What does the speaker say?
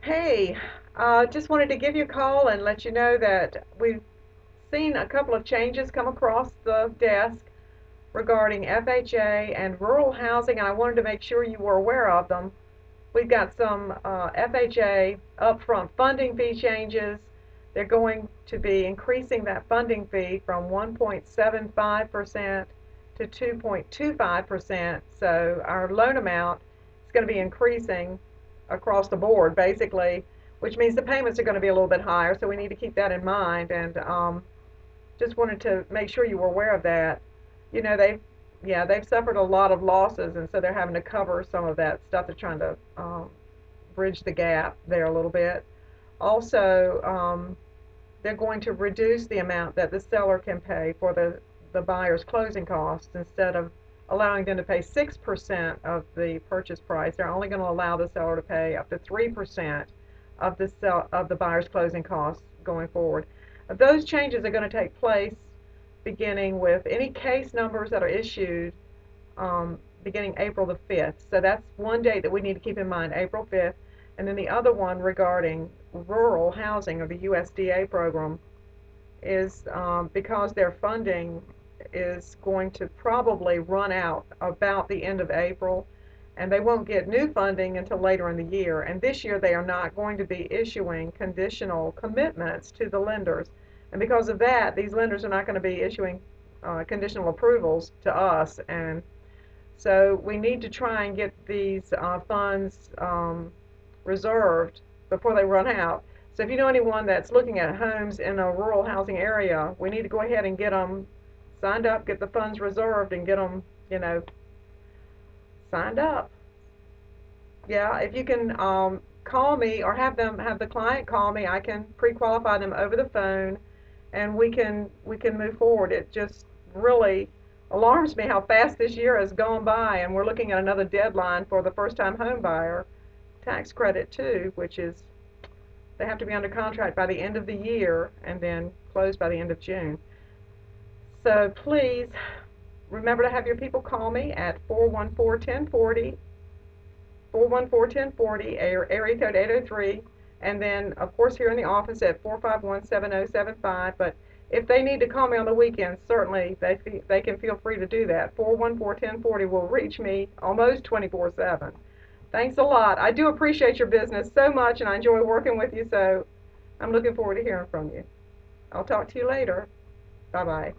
Hey, just wanted to give you a call and let you know that we've seen a couple of changes come across the desk regarding FHA and rural housing, and I wanted to make sure you were aware of them. We've got some FHA upfront funding fee changes. They're going to be increasing that funding fee from 1.75% to 2.25%. So our loan amount is going to be increasing across the board, basically, which means the payments are going to be a little bit higher. So we need to keep that in mind. And just wanted to make sure you were aware of that. You know, they've suffered a lot of losses, and so they're having to cover some of that stuff. They're trying to bridge the gap there a little bit. Also, they're going to reduce the amount that the seller can pay for the buyer's closing costs. Instead of allowing them to pay 6% of the purchase price, they're only going to allow the seller to pay up to 3% of the buyer's closing costs going forward. Those changes are going to take place beginning with any case numbers that are issued beginning April the 5th. So that's one date that we need to keep in mind, April 5th. And then the other one regarding rural housing or the USDA program is because their funding is going to probably run out about the end of April, and they won't get new funding until later in the year. And this year they are not going to be issuing conditional commitments to the lenders. And because of that, these lenders are not going to be issuing conditional approvals to us. And so we need to try and get these funds reserved before they run out. So if you know anyone that's looking at homes in a rural housing area, we need to go ahead and get them signed up, get the funds reserved, and get them, signed up. Yeah, if you can call me or have the client call me, I can pre-qualify them over the phone, and we can move forward. It just really alarms me how fast this year has gone by, and we're looking at another deadline for the first-time home buyer tax credit too, which is they have to be under contract by the end of the year and then close by the end of June. So please remember to have your people call me at 414-1040, 414-1040, area code 803, and then of course here in the office at 451-7075. But if they need to call me on the weekends, certainly they can feel free to do that. 414-1040 will reach me almost 24/7. Thanks a lot. I do appreciate your business so much, and I enjoy working with you, so I'm looking forward to hearing from you. I'll talk to you later. Bye-bye.